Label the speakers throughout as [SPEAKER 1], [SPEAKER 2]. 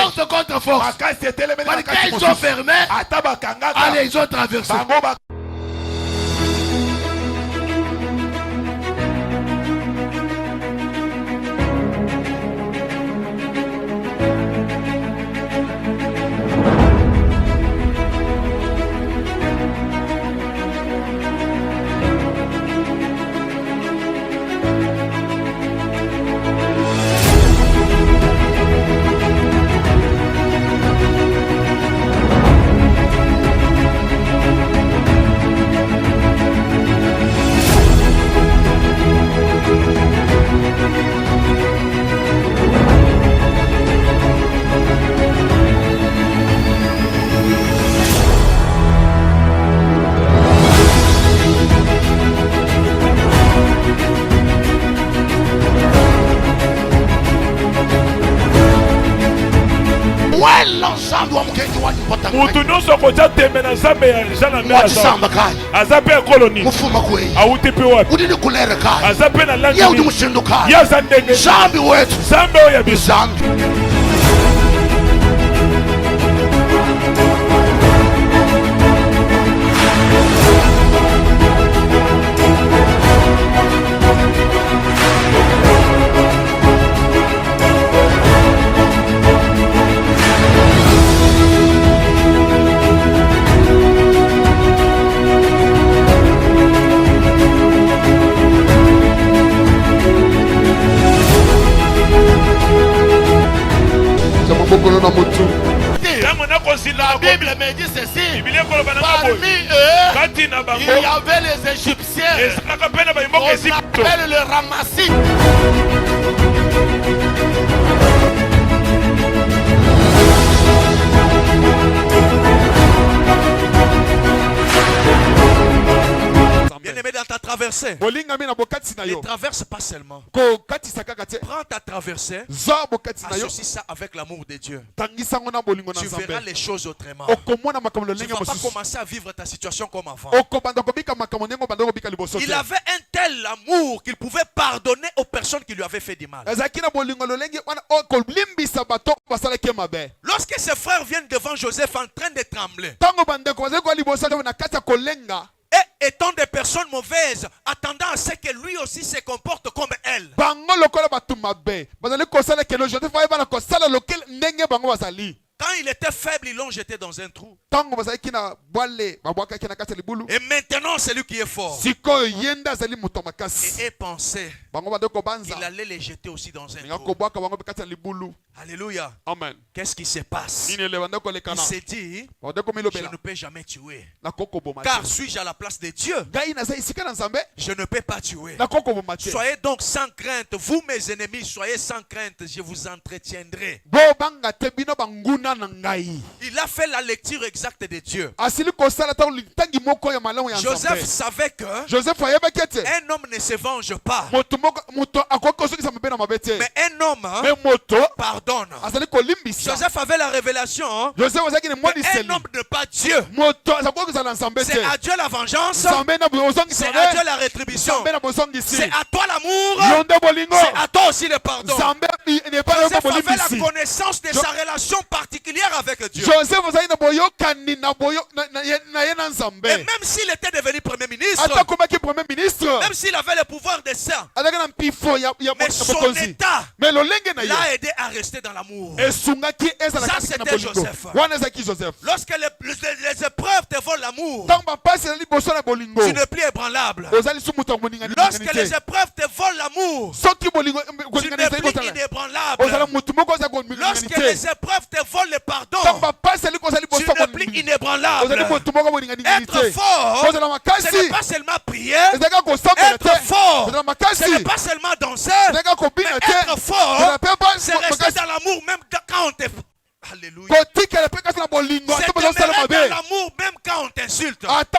[SPEAKER 1] Force contre force. Quand ils sont fermés, allez, ils ont traversé.
[SPEAKER 2] Mutu nyonso koja tembe na Nzambe ya jana mbela azape ya koloni awuti pe wapi azape na langi ya zandenge Nzambe oya biso
[SPEAKER 1] La Bible me dit ceci. Parmi eux, il y avait les Égyptiens. On appelle le Ramassi.
[SPEAKER 3] Bien-aimé, dans ta traversée, ne traverse pas seulement. Prends ta traversée, associe ça avec l'amour de Dieu. Tu verras les choses autrement. Tu ne vas pas commencer à vivre ta situation comme avant. Il avait un tel amour qu'il pouvait pardonner aux personnes qui lui avaient fait du mal. Lorsque ses frères viennent devant Joseph en train de trembler, et étant des personnes mauvaises, attendant à ce que lui aussi se comporte comme elle. Quand il était faible, ils l'ont jeté dans un trou. Et maintenant, c'est lui qui est fort. Et pensait qu'il allait les jeter aussi dans un trou. Alléluia.
[SPEAKER 2] Amen.
[SPEAKER 3] Qu'est-ce qui se passe? Il s'est dit, je ne peux jamais tuer. Car suis-je à la place de Dieu? Je ne peux pas tuer. Soyez donc sans crainte. Vous, mes ennemis, soyez sans crainte. Je vous entretiendrai. Il a fait la lecture exacte de Dieu. Joseph savait que un homme ne se venge pas. Mais un homme pardonne. Joseph avait la révélation. Mais un homme n'est pas Dieu. C'est à Dieu la vengeance. C'est à Dieu la rétribution. C'est à toi l'amour. C'est à toi aussi le pardon. Joseph avait la connaissance de sa relation particulière avec Dieu. Et même s'il était devenu premier ministre, même s'il avait le pouvoir de ça, mais son état l'a aidé à rester dans l'amour. Ça, c'était Joseph. Lorsque les épreuves te volent l'amour, tu n'es plus ébranlable. Lorsque les épreuves te volent l'amour, tu n'es plus inébranlable. Lorsque les épreuves te volent le pardon, tu n'es plus inébranlable. Être fort, ce n'est pas seulement prier. Être fort, ce n'est pas seulement danser. Mais être fort, c'est rester dans l'amour même quand on te... Alléluia. C'est demeurer dans l'amour même quand on t'insulte. Être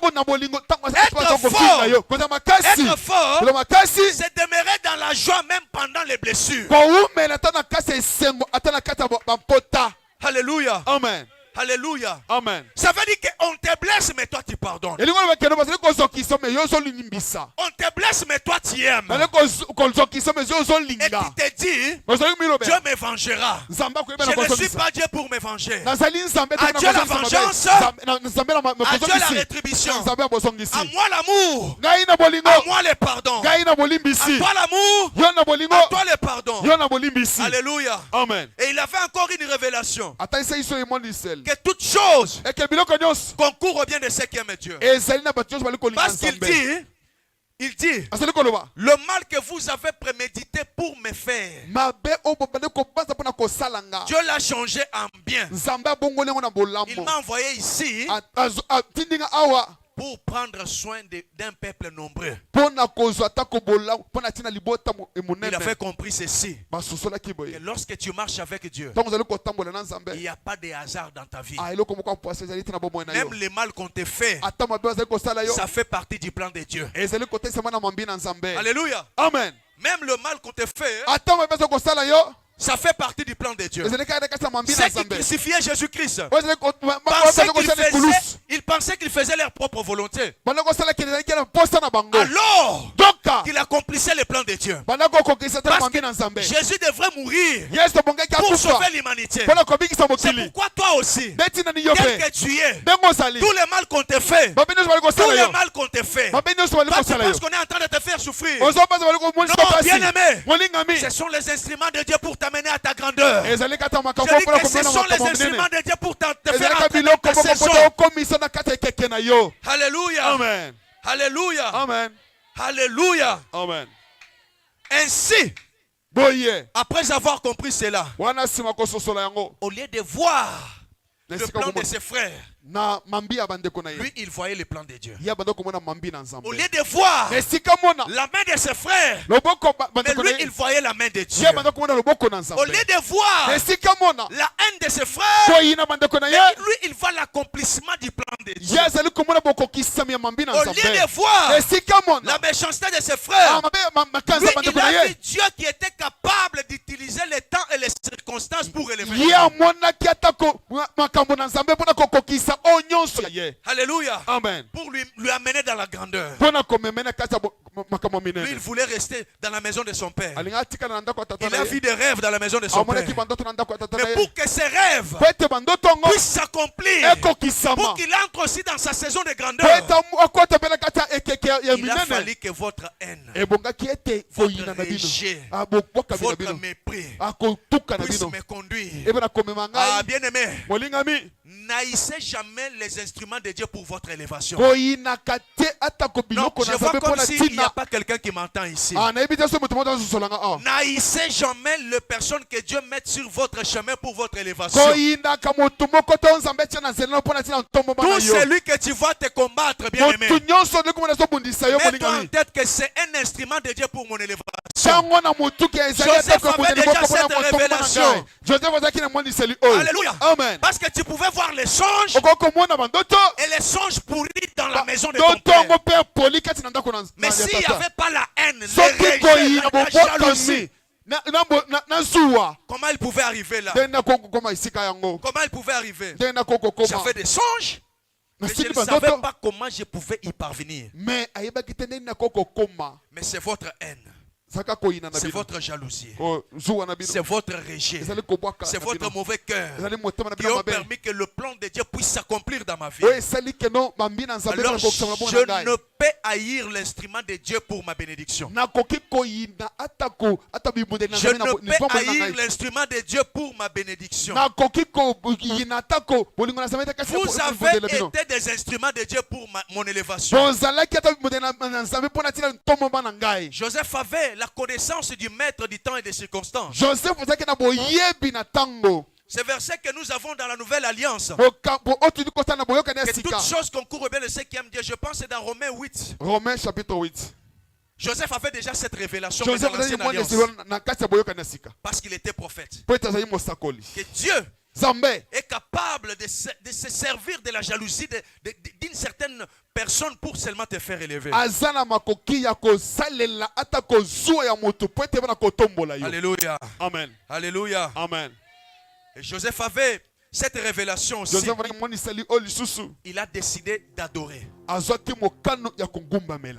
[SPEAKER 3] fort, c'est demeurer dans la joie même pendant les blessures. Alléluia.
[SPEAKER 2] Amen.
[SPEAKER 3] Alléluia.
[SPEAKER 2] Amen.
[SPEAKER 3] Ça veut dire on te blesse, mais toi tu pardonnes. On te blesse, mais toi tu aimes. Et tu te dis, Dieu me vengera. Je ne suis pas Dieu pour me venger. À Dieu la vengeance, à Dieu la rétribution. À moi l'amour, à moi le pardon. À toi l'amour, à toi le pardon. Alléluia.
[SPEAKER 2] Amen.
[SPEAKER 3] Et il a fait encore une révélation. Que toute chose concourt au bien de ceux qui aiment Dieu. Parce qu'il dit, le mal que vous avez prémédité pour me faire, Dieu l'a changé en bien. Il m'a envoyé ici pour prendre soin d'un peuple nombreux. Il a fait compris ceci, que lorsque tu marches avec Dieu, il n'y a pas de hasard dans ta vie. Même le mal qu'on te fait, ça fait partie du plan de Dieu. Alléluia.
[SPEAKER 2] Amen.
[SPEAKER 3] Même le mal qu'on te fait, ça fait partie du plan de Dieu. Ceux qui crucifiaient Jésus-Christ ils pensaient qu'ils faisaient leur propre volonté, alors qu'il accomplissait le plan de Dieu. Parce que Jésus devrait mourir pour sauver l'humanité. C'est pourquoi toi aussi, quel que tu es, tout le mal qu'on te fait, toi tu penses qu'on est en train de te faire souffrir. Non, bien-aimé, ce sont les instruments de Dieu pour t'amener à ta grandeur. Je dis que ce sont les instruments de Dieu pour te faire entrer dans ta saison. Alléluia.
[SPEAKER 2] Amen.
[SPEAKER 3] Alléluia.
[SPEAKER 2] Amen.
[SPEAKER 3] Alléluia.
[SPEAKER 2] Amen.
[SPEAKER 3] Ainsi, après avoir compris cela, au lieu de voir le plan de ses frères, lui il voyait le plan de Dieu. Au lieu de voir la main de ses frères, mais lui il voyait la main de Dieu. Au lieu de voir la haine de ses frères, lui il voit l'accomplissement du plan de Dieu. Au lieu de voir la méchanceté de ses frères, lui il a vu Dieu qui était capable d'utiliser les temps et les circonstances pour élever. Alléluia.
[SPEAKER 2] Amen.
[SPEAKER 3] Pour lui amener dans la grandeur. Lui, il voulait rester dans la maison de son père. Il a vu des rêves dans la maison de son père. Mais pour que ces rêves puissent s'accomplir, pour qu'il entre aussi dans sa saison de grandeur, il a fallu que votre haine, votre rejet, votre mépris puisse me conduire. Ah, bien-aimé, n'haïssez jamais les instruments de Dieu pour votre élévation. Non, je vois comme s'il n'y a pas quelqu'un qui m'entend ici. N'haïssez jamais les personnes que Dieu met sur votre chemin pour votre élévation. Tout celui que tu vois te combattre, bien aimé, mets-toi en tête que c'est un instrument de Dieu pour mon élévation. Joseph avait déjà cette révélation. Alléluia. Parce que tu pouvais voir les songes et les songes pourris dans la maison de ton père. Mais s'il n'y avait pas la haine, le rejet, la jalousie, comment il pouvait arriver là? Comment il pouvait arriver? J'avais des songes, mais je ne savais pas comment je pouvais y parvenir. Mais c'est votre haine. C'est votre jalousie. C'est votre rejet. C'est votre mauvais cœur qui ont permis que le plan de Dieu puisse s'accomplir dans ma vie. Alors je ne peux haïr l'instrument de Dieu pour ma bénédiction. Je ne peux haïr l'instrument de Dieu pour ma bénédiction. Vous avez été des instruments de Dieu pour mon élévation. Joseph avait la connaissance du maître du temps et des circonstances. Ce verset que nous avons dans la Nouvelle Alliance, que toutes choses concourent bien de ceux qui aiment Dieu, je pense que c'est dans Romains 8.
[SPEAKER 2] Romains chapitre 8.
[SPEAKER 3] Joseph avait déjà cette révélation dans l'Ancienne Alliance parce qu'il était prophète. Que Dieu est capable de se servir de la jalousie d'une certaine personne pour seulement te faire élever. Alléluia.
[SPEAKER 2] Amen.
[SPEAKER 3] Alléluia.
[SPEAKER 2] Amen.
[SPEAKER 3] Et Joseph avait cette révélation aussi, il a décidé d'adorer.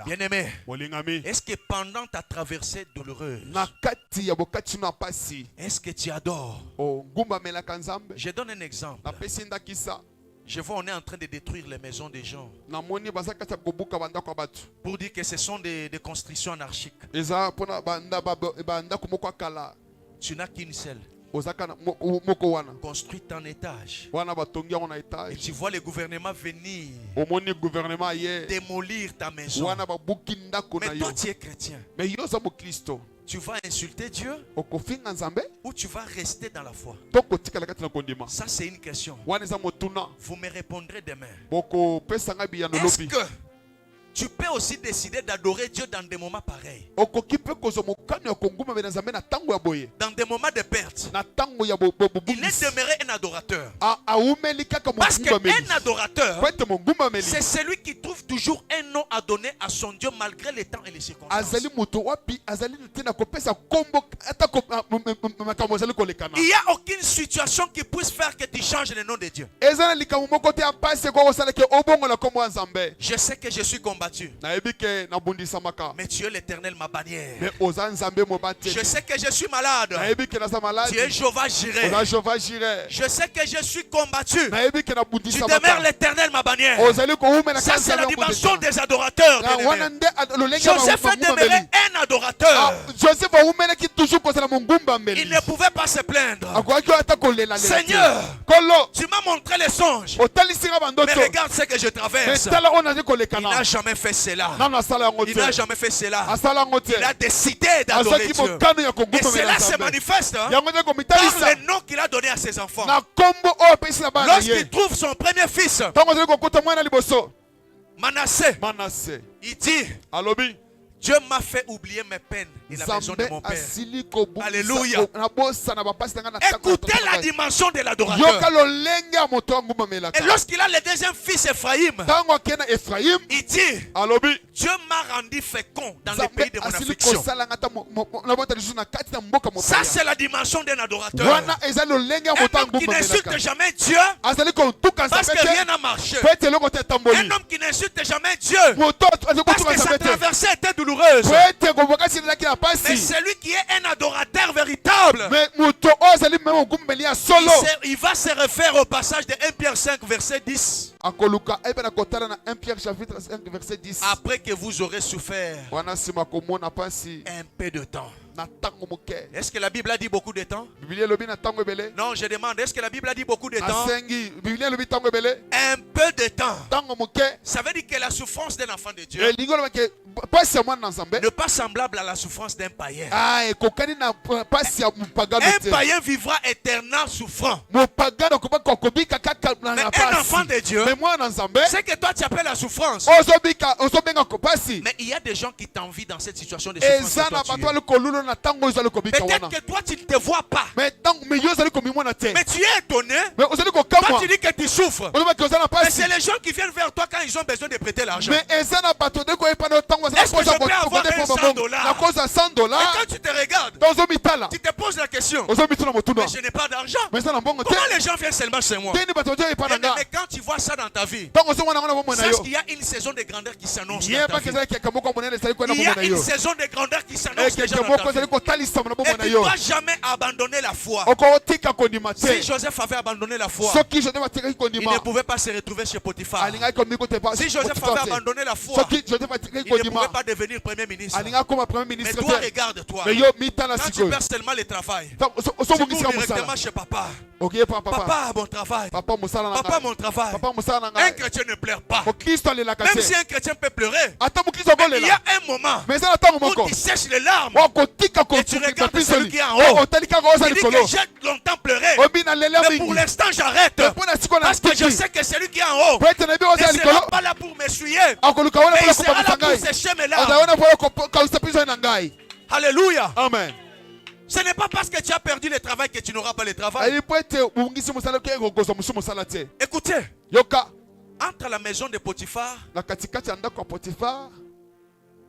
[SPEAKER 3] Bien-aimé, est-ce que pendant ta traversée douloureuse, est-ce que tu adores? Je donne un exemple. Je vois on est en train de détruire les maisons des gens pour dire que ce sont des constructions anarchiques. Tu n'as qu'une seule. Construite en étage. Et tu vois le gouvernement venir démolir ta maison. Mais toi tu es chrétien. Tu vas insulter Dieu ou tu vas rester dans la foi? Ça c'est une question. Vous me répondrez demain. Est-ce que tu peux aussi décider d'adorer Dieu dans des moments pareils? Dans des moments de perte. Il est demeuré un adorateur. Parce qu'un adorateur, c'est celui qui trouve toujours un nom à donner à son Dieu malgré les temps et les circonstances. Il n'y a aucune situation qui puisse faire que tu changes le nom de Dieu. Je sais que je suis combattu. Mais tu es l'Éternel ma bannière. Je sais que je suis malade. Tu es Jéhovah Jireh. Je sais que je suis combattu. Tu demeures l'Éternel ma bannière. Ça c'est la dimension des adorateurs. Joseph est demeuré un adorateur. Il ne pouvait pas se plaindre. Seigneur, tu m'as montré les songes. Mais regarde ce que je traverse. Il n'a jamais fait cela. Il n'a jamais fait cela. Il a décidé d'adorer Dieu. Et cela se manifeste par le nom qu'il a donné à ses enfants. Lorsqu'il trouve son premier fils, Manassé, il dit: Dieu m'a fait oublier mes peines et la maison de mon père. Alléluia. Écoutez la dimension de l'adorateur. Et lorsqu'il a le deuxième fils Ephraïm, il dit: Dieu m'a rendu fécond dans le pays de mon affliction. Ça c'est la dimension d'un adorateur. Un homme qui n'insulte jamais Dieu parce que rien n'a marché. Un homme qui n'insulte jamais Dieu parce que sa traversée était douloureuse. Mais celui qui est un adorateur véritable, il va se référer au passage de 1 Pierre 5 verset 10. Après que vous aurez souffert un peu de temps. Est-ce que la Bible a dit beaucoup de temps? Non, je demande, est-ce que la Bible a dit beaucoup de temps? Un peu de temps. Ça veut dire que la souffrance d'un enfant de Dieu n'est pas semblable à la souffrance d'un païen. Un païen vivra éternellement souffrant. Mais un enfant de Dieu, c'est que toi tu appelles la souffrance. Mais il y a des gens qui t'envient dans cette situation de souffrance. Peut-être que toi tu ne te vois pas. Mais tu es étonné. Toi tu dis que tu souffres. Mais c'est les gens qui viennent vers toi quand ils ont besoin de prêter l'argent. Est-ce que je peux avoir $100? Et quand tu te regardes, tu te poses la question: mais je n'ai pas d'argent. Comment les gens viennent seulement chez moi? Mais quand tu vois ça dans ta vie, sache qu'il y a une saison de grandeur qui s'annonce dans ta vie. Il y a une saison de grandeur qui s'annonce déjà dans ta vie. Et tu ne dois jamais abandonner la foi. Si Joseph avait abandonné la foi, il ne pouvait pas se retrouver chez Potiphar. Si Joseph avait abandonné la foi, il ne pouvait pas devenir premier ministre. Mais toi, regarde-toi. Quand tu perds seulement le travail, tu cours directement chez papa. Papa, mon travail. Papa, mon travail. Un chrétien ne pleure pas. Même si un chrétien peut pleurer, il y a un moment où tu sèches les larmes et tu regardes celui qui est en haut. Il dit que j'ai longtemps pleuré, mais pour l'instant j'arrête. Parce que je sais que celui qui est en haut ne sera pas là pour m'essuyer, mais il sera là pour sécher mes larmes. Alléluia.
[SPEAKER 2] Amen.
[SPEAKER 3] Ce n'est pas parce que tu as perdu le travail que tu n'auras pas le travail. Écoutez, entre la maison de Potiphar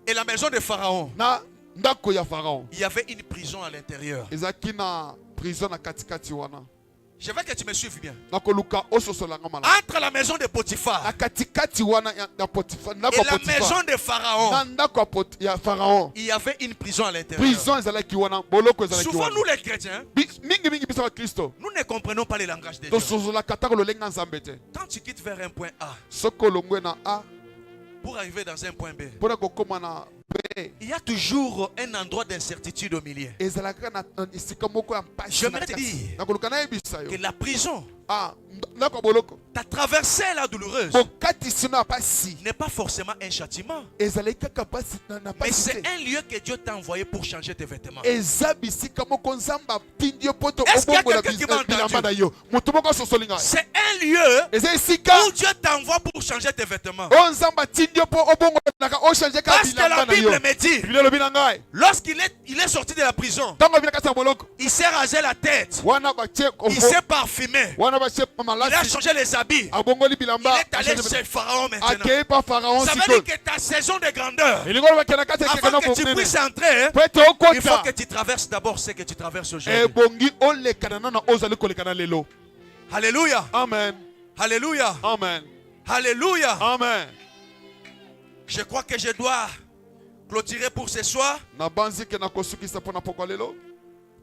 [SPEAKER 3] et la maison de Pharaon, il y avait une prison à l'intérieur. Je veux que tu me suives bien.
[SPEAKER 2] Entre
[SPEAKER 3] Entre la maison de Potiphar
[SPEAKER 2] et
[SPEAKER 3] la maison de Pharaon, il y avait une prison à l'intérieur. Souvent, nous les chrétiens, nous ne comprenons pas les langages de Dieu. Quand tu quittes vers un point A pour arriver dans un point B, il y a toujours un endroit d'incertitude au milieu. J'aimerais te dire que la prison, ta traversée là douloureuse, n'est pas forcément un châtiment, mais c'est un lieu que Dieu t'a envoyé pour changer tes vêtements. Est-ce qu'il y a quelqu'un qui m'a entendu? C'est un lieu où Dieu t'envoie pour changer tes vêtements. Parce que la Bible me dit, lorsqu'il est sorti de la prison, il s'est rasé la tête, il s'est parfumé, il a changé les habits, il est allé chez Pharaon maintenant. Ça veut dire que ta saison de grandeur, avant que tu puisses entrer, il faut que tu traverses d'abord ce que tu traverses aujourd'hui. Alléluia.
[SPEAKER 2] Amen.
[SPEAKER 3] Alléluia.
[SPEAKER 2] Amen.
[SPEAKER 3] Alléluia.
[SPEAKER 2] Amen.
[SPEAKER 3] Je crois que je dois clôturer pour ce soir.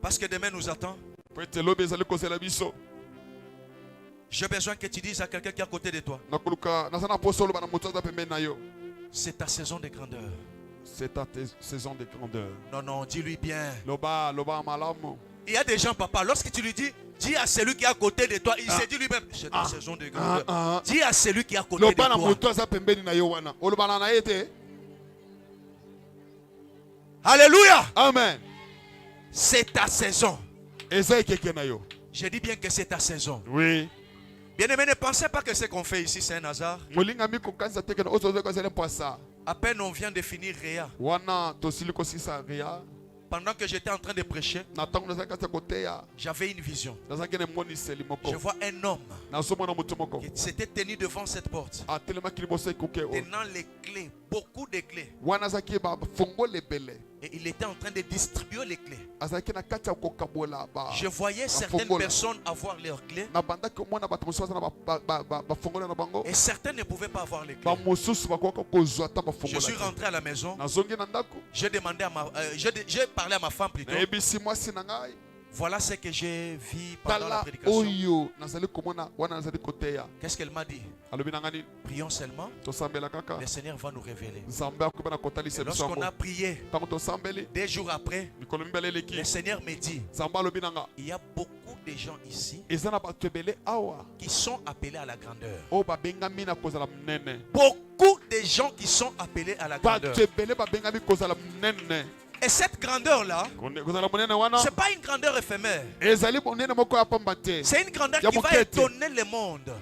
[SPEAKER 3] Parce que demain nous attend. J'ai besoin que tu dises à quelqu'un qui est à côté de toi. C'est ta saison de grandeur.
[SPEAKER 2] C'est ta saison de grandeur.
[SPEAKER 3] Non, dis-lui bien.
[SPEAKER 2] Loba.
[SPEAKER 3] Il y a des gens, papa, lorsque tu lui dis à celui qui est à côté de toi, il se dit lui-même, c'est ta saison de grandeur. Dis à celui qui est à côté de toi. Alléluia.
[SPEAKER 2] Amen.
[SPEAKER 3] C'est ta saison. Je dis bien que c'est ta saison.
[SPEAKER 2] Oui.
[SPEAKER 3] Bien-aimé, ne pensez pas que ce qu'on fait ici, c'est un hasard. À peine on vient de finir Réa. Pendant que j'étais en train de prêcher, j'avais une vision. Je vois un homme qui s'était tenu devant cette porte, tenant les clés, beaucoup de clés. Et il était en train de distribuer les clés. Je voyais certaines personnes avoir leurs clés et certains ne pouvaient pas avoir les clés. Je suis rentré à la maison. J'ai demandé à j'ai parlé à ma femme plutôt. Voilà ce que j'ai vu pendant la prédication. Qu'est-ce qu'elle m'a dit? Prions seulement. Le Seigneur va nous révéler. Lorsqu'on a prié, 2 jours après, le Seigneur me dit, il y a beaucoup de gens ici qui sont appelés à la grandeur. Beaucoup de gens qui sont appelés à la grandeur. Et cette grandeur-là, ce n'est pas une grandeur éphémère. C'est une grandeur qui va étonner le monde. Non,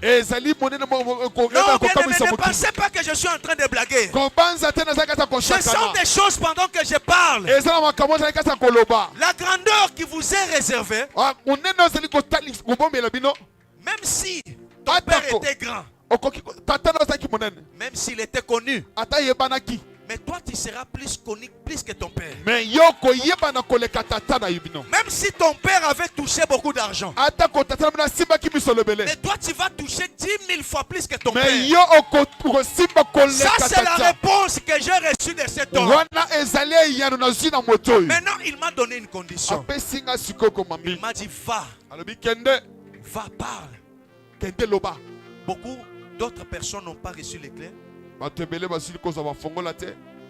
[SPEAKER 3] ne pensez pas que je suis en train de blaguer. Ce sont des choses pendant que je parle. La grandeur qui vous est réservée, même si ton père était grand, même s'il était connu, mais toi, tu seras plus connu plus que ton père. Même si ton père avait touché beaucoup d'argent, mais toi, tu vas toucher 10 000 fois plus que ton père. Ça, c'est la réponse que j'ai reçue de cet homme. Maintenant, il m'a donné une condition. Il m'a dit, va, parle. Beaucoup d'autres personnes n'ont pas reçu les clés.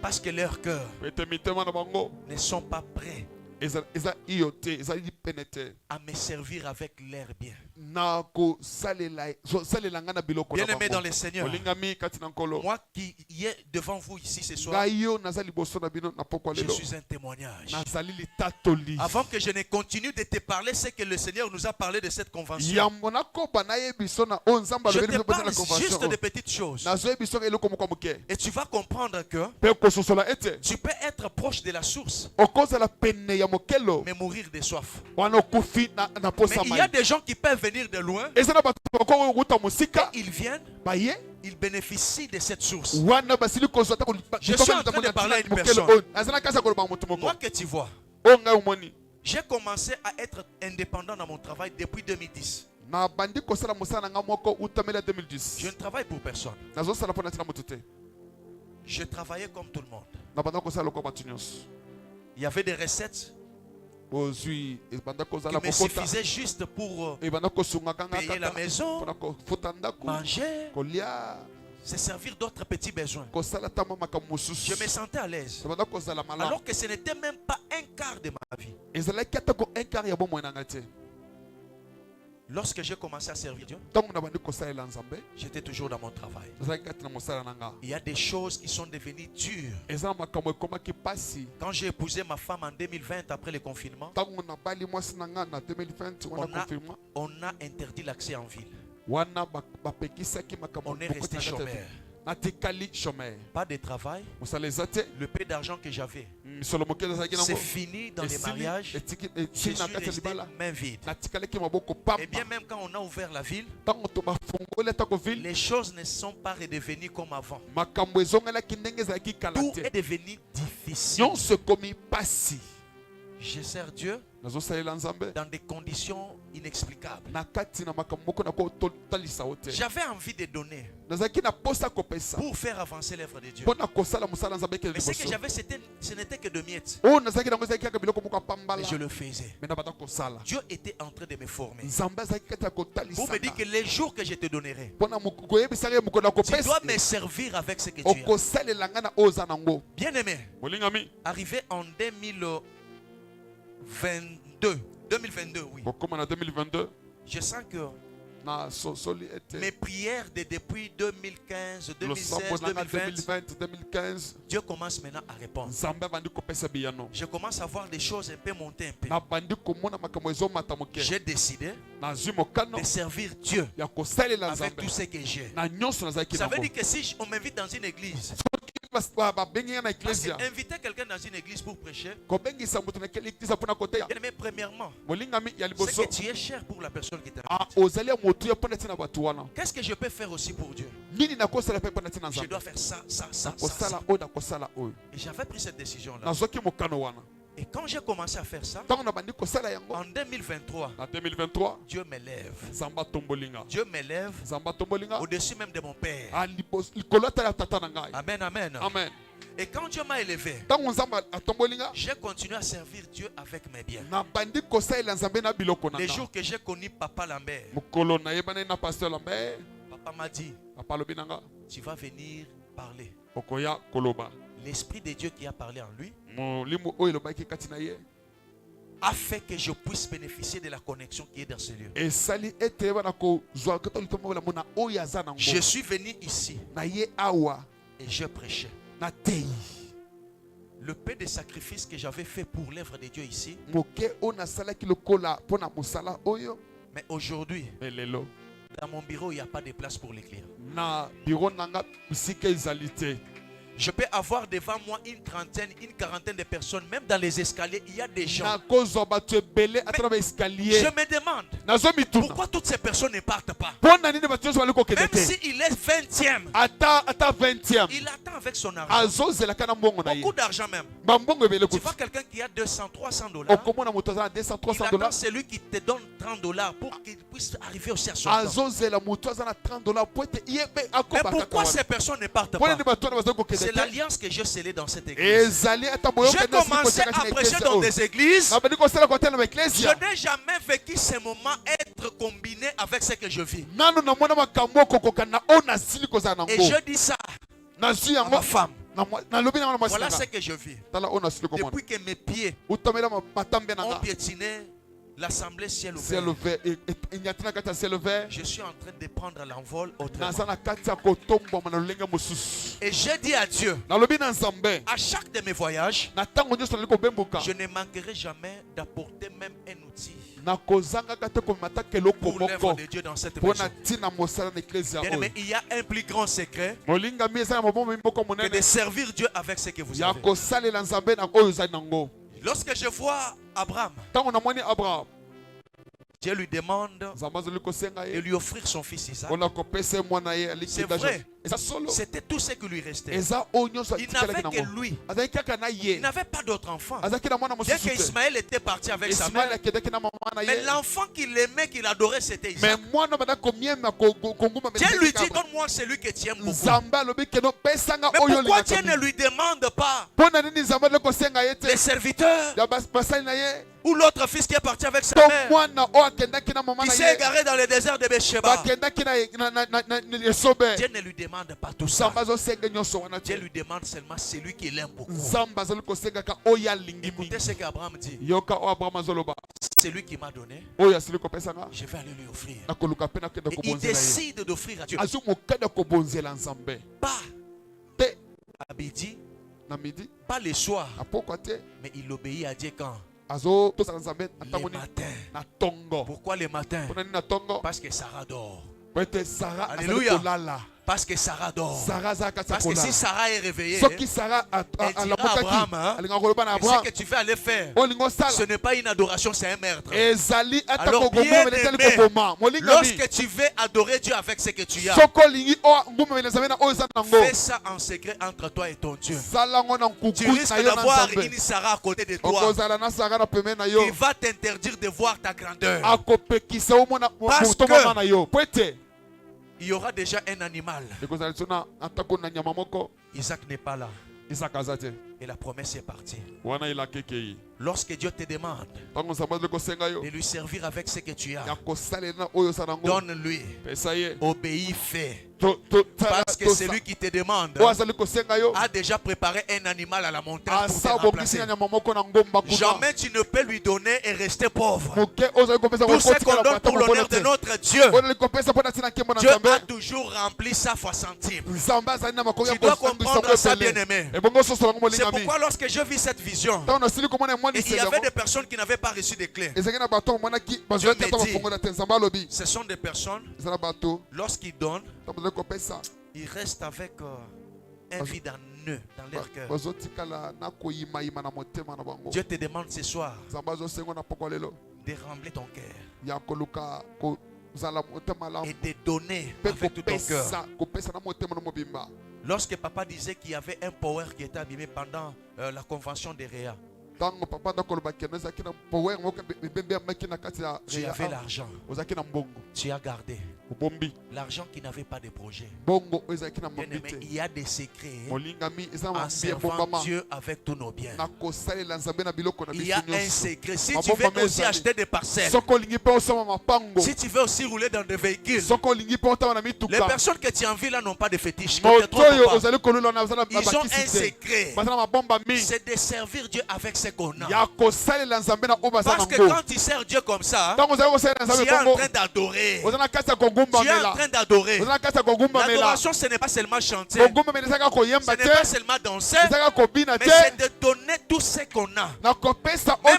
[SPEAKER 3] Parce que leurs cœurs ne sont pas prêts à me servir avec l'air bien. Bien-aimé dans le Seigneur, moi qui est devant vous ici ce soir, je suis un témoignage. Avant que je ne continue de te parler ce que le Seigneur nous a parlé de cette convention, je te parle juste de petites choses. Et tu vas comprendre que tu peux être proche de la source mais mourir de soif. Mais il y a des gens qui peuvent venir de loin et ils viennent, ils bénéficient de cette source. Je suis en train de parler à une personne. Moi que tu vois, j'ai commencé à être indépendant dans mon travail depuis 2010. Je ne travaille pour personne. Je travaillais comme tout le monde. Il y avait des recettes qui me suffisaient juste pour payer la maison, manger, se servir d'autres petits besoins. Je me sentais à l'aise. Alors que ce n'était même pas un quart de ma vie. Lorsque j'ai commencé à servir Dieu, j'étais toujours dans mon travail. Il y a des choses qui sont devenues dures. Quand j'ai épousé ma femme en 2020 après le confinement, on a interdit l'accès en ville. On est resté chômeur. Pas de travail. Le peu d'argent que j'avais, c'est fini dans les mariages. Je suis resté main vide. Et bien même quand on a ouvert la ville, les choses ne sont pas redevenues comme avant. Tout est devenu difficile. Je sers Dieu dans des conditions inexplicables. J'avais envie de donner pour faire avancer l'œuvre de Dieu. Mais ce que j'avais, ce n'était que de miettes. Mais je le faisais. Dieu était en train de me former pour me dire que les jours que je te donnerai, tu dois me servir avec ce que tu as. Bien aimé, arrivé en 2022, oui. Je sens que mes prières depuis 2015, 2016, 2020, Dieu commence maintenant à répondre. Je commence à voir des choses un peu monter un peu. J'ai décidé de servir Dieu avec tout ce que j'ai. Ça veut dire que si on m'invite dans une église, parce que inviter quelqu'un dans une église pour prêcher, mais premièrement, c'est que tu es cher pour la personne qui t'invite. Qu'est-ce que je peux faire aussi pour Dieu? Je dois faire ça. Et j'avais pris cette décision-là. Et quand j'ai commencé à faire ça, en 2023, Dieu m'élève. Dieu m'élève au-dessus même de mon père. Amen, amen.
[SPEAKER 2] Amen.
[SPEAKER 3] Et quand Dieu m'a élevé, j'ai continué à servir Dieu avec mes biens. Les jours que j'ai connu Papa Lambert, Papa m'a dit, tu vas venir parler. L'Esprit de Dieu qui a parlé en lui a fait que je puisse bénéficier de la connexion qui est dans ce lieu. Je suis venu ici et je prêchais. Le peu de sacrifices que j'avais fait pour l'œuvre de Dieu ici, mais aujourd'hui, dans mon bureau, il n'y a pas de place pour les clients. Je peux avoir devant moi une trentaine, une quarantaine de personnes. Même dans les escaliers, il y a des gens. Mais je me demande pourquoi toutes ces personnes ne partent pas. Même s'il est 20e, il attend avec son argent. Beaucoup d'argent même. Tu vois quelqu'un qui a 200, 300 $. Il attend celui qui te donne 30 $ pour qu'il puisse arriver aussi à son temps. Mais pourquoi ces personnes ne partent pas? C'est l'alliance que je scellée dans cette église. J'ai commencé à prêcher dans des églises. Je n'ai jamais vécu ce moment être combiné avec ce que je vis. Et je dis ça à ma femme. Voilà ce que je vis. Depuis que mes pieds ont piétiné l'assemblée ciel ouvert, je suis en train de prendre l'envol autrement. Et j'ai dit à Dieu, à chaque de mes voyages, je ne manquerai jamais d'apporter même un outil pour l'œuvre de Dieu dans cette maison. Bien-aimé, il y a un plus grand secret que de servir Dieu avec ce que vous avez. Lorsque je vois Abraham, Dieu lui demande de lui offrir son fils Isaac. C'est vrai. C'était tout ce qui lui restait. Il n'avait que lui. Il n'avait pas d'autre enfant. Dès qu'Ismaël était parti avec sa mère, mais l'enfant qu'il aimait, qu'il adorait, c'était Isaac. Dieu lui dit, donne-moi celui que tu aimes beaucoup. Mais pourquoi Dieu ne lui demande pas les serviteurs ou l'autre fils qui est parti avec sa mère, qui s'est égaré dans le désert de Bécheba? Dieu ne lui demande pas tout ça. Dieu lui demande seulement celui qu'il aime beaucoup. Écoutez ce qu'Abraham dit. C'est lui qui m'a donné. Je vais aller lui offrir. Et il décide d'offrir à Dieu. Pas à midi, pas le soir, mais il obéit à Dieu quand? Le matin. Pourquoi le matin? Parce que Sarah dort. Alléluia. Parce que Sarah dort. Parce que si Sarah est réveillée, elle dira à Abraham, ce que tu veux aller faire, ce n'est pas une adoration, c'est un meurtre. Alors bien aimé, lorsque tu veux adorer Dieu avec ce que tu as, fais ça en secret entre toi et ton Dieu. Tu risques d'avoir une Sarah à côté de toi qui va t'interdire de voir ta grandeur. Parce que il y aura déjà un animal. Isaac n'est pas là. Et la promesse est partie. Lorsque Dieu te demande de lui servir avec ce que tu as, donne-lui, obéis, fais. Parce que celui qui te demande a déjà préparé un animal à la montagne pour te remplacer. Jamais tu ne peux lui donner et rester pauvre. Tout ce qu'on donne pour l'honneur de notre Dieu, Dieu a toujours rempli sa fois centime. Tu dois comprendre ça, bien-aimé. C'est pourquoi lorsque je vis cette vision, et il y avait des personnes qui n'avaient pas reçu des clés, Dieu me dit, ce sont des personnes, lorsqu'ils donnent, ils restent avec un vide en eux, dans leur cœur. Dieu te demande ce soir de remplir ton cœur et de donner avec tout ton cœur. Lorsque papa disait qu'il y avait un power qui était abîmé pendant la convention de Réa, tu avais l'argent, tu as gardé l'argent qui n'avait pas de projet. Bien-aimé, il y a des secrets en servant Dieu avec tous nos biens. Il y a un secret. Si tu veux aussi acheter des parcelles, si tu veux aussi rouler dans des véhicules, les personnes que tu envies là n'ont pas de fétiche. Ils ont un secret. C'est de servir Dieu avec ce qu'on a. Parce que quand tu sers Dieu comme ça, tu es en train d'adorer. Tu es en train d'adorer. L'adoration, ce n'est pas seulement chanter, ce n'est pas seulement danser, mais c'est de donner tout ce qu'on a. Même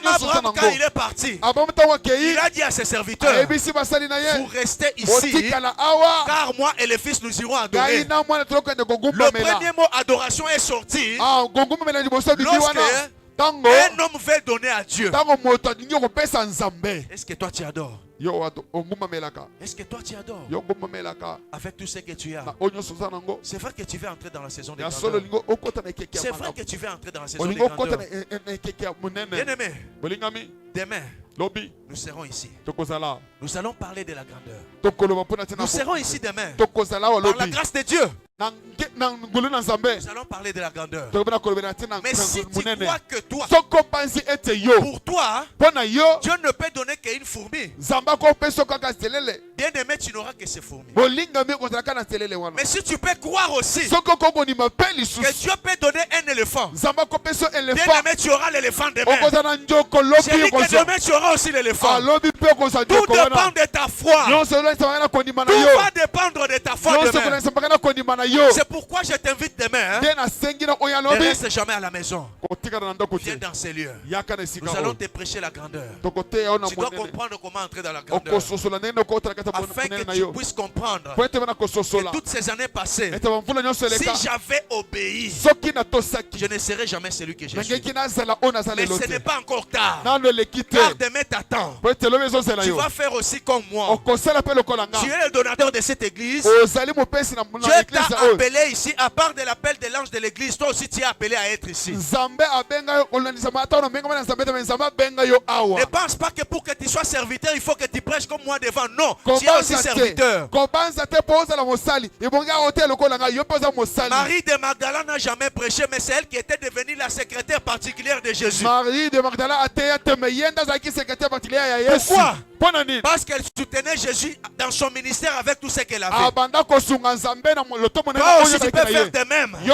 [SPEAKER 3] Abraham, quand il est parti, il a dit à ses serviteurs, vous restez ici, car moi et les fils nous irons adorer. Le premier mot adoration est sorti lorsque un homme veut donner à Dieu. Est-ce que toi tu adores? Est-ce que toi tu adores avec tout ce que tu as? C'est vrai que tu veux entrer dans la saison des grandeurs. C'est vrai que tu veux entrer dans la saison des grandeurs. Bien-aimé, demain, nous serons ici. Nous allons parler de la grandeur. Nous serons ici demain. Par la grâce de Dieu, nous allons parler de la grandeur. Mais si tu crois que toi, pour toi, Dieu ne peut donner qu'une fourmi, bien aimé, tu n'auras que ces fourmis. Mais si tu peux croire aussi que Dieu peut donner un éléphant, bien aimé, tu auras l'éléphant demain. J'ai dit que demain tu auras aussi l'éléphant. Tout dépend de ta foi. Tout va dépendre de ta foi demain. C'est pourquoi je t'invite demain Ne reste jamais à la maison. Viens dans ces lieux. Nous allons te prêcher la grandeur. Tu dois comprendre comment entrer dans la grandeur. Afin que tu puisses comprendre que toutes ces années passées, si j'avais obéi, je ne serais jamais celui que je suis. Mais ce n'est pas encore tard. Car demain t'attend. Tu vas faire aussi comme moi. Tu es le donateur de cette église. Dieu t'a appelé ici, à part de l'appel de l'ange de l'église, toi aussi tu es appelé à être ici. Ne pense pas que pour que tu sois serviteur, il faut que tu prêches comme moi devant. Non, tu es aussi serviteur. Marie de Magdala n'a jamais prêché, mais c'est elle qui était devenue la secrétaire particulière de Jésus.
[SPEAKER 2] Marie de Magdala a été secrétaire particulière.
[SPEAKER 3] Pourquoi? Parce qu'elle soutenait Jésus dans son ministère avec tout ce qu'elle avait. Toi aussi tu peux faire de même. Et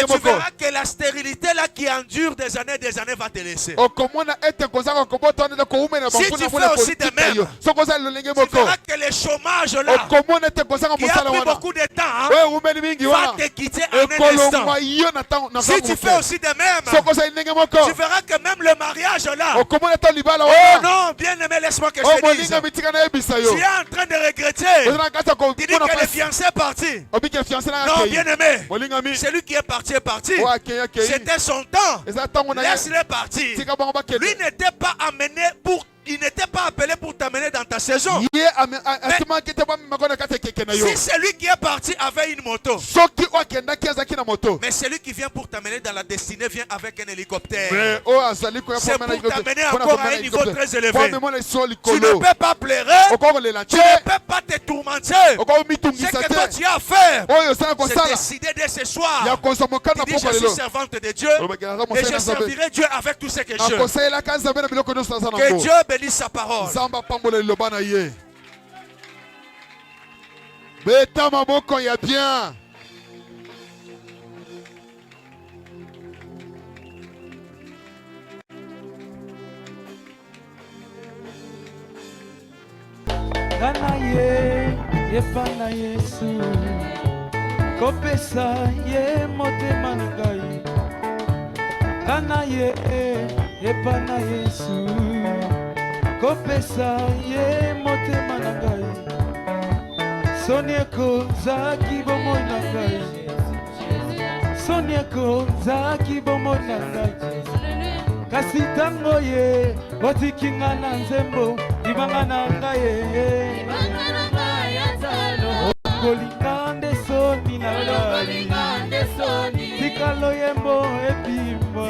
[SPEAKER 3] tu verras que la stérilité là qui endure des années va te laisser. Si tu fais aussi de même, tu verras que le chômage là qui a pris beaucoup de temps va te quitter en un instant. Si tu fais aussi de même, tu verras que même le mariage là, oh non, bien aimé, laisse-moi que je te dise. Tu es en train de regretter. Tu dis que le fiancé est parti. Non, bien aimé, celui qui est parti est parti. C'était son temps. Laisse-le partir. Lui n'était pas amené pour... Il n'était pas appelé pour t'amener dans ta saison. Mais si celui qui est parti avait une moto, mais celui qui vient pour t'amener dans la destinée vient avec un hélicoptère. C'est pour t'amener encore à un niveau très élevé. Tu ne peux pas pleurer. Tu ne peux pas te tourmenter. Ce que toi tu as à faire, c'est décider dès ce soir. Tu dis, je suis servante de Dieu et je servirai Dieu avec tout ce que je. Que Dieu bénisse sa parole.
[SPEAKER 2] Beta maboko ya bien.
[SPEAKER 4] Kanaye yefana Yesu kopesa ye motema na ngai. Kanaye yefana Yesu kopesa ye motema na ngai. Sonieko zaki bomoi na ngai. Sonieko zaki bomoi na ngai. Kasi tango ye otikinga na nzembo ibanga na ngai ye. Okolinga nde soni na ngai. Tikalo yembo epimba.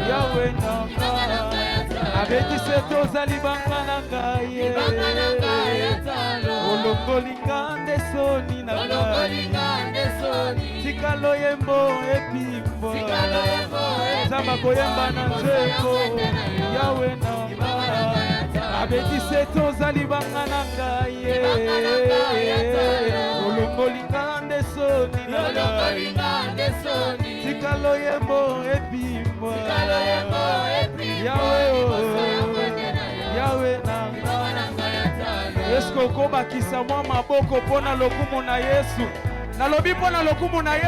[SPEAKER 4] Yawe nanga abeti seto zali banga na ngai. Olokolinga nde soni na ngai. Tikalo yembo epimba. Zamba koyemba na nzeko. Yawe nanga abeti seto zali banga na ngai. Olokolinga nde soni na ngai. Tikalo yembo epimba. Yawe nanga esko kobakisa mwa maboko pona lokumu na Yesu. Nalobi pona lokumu na Yesu.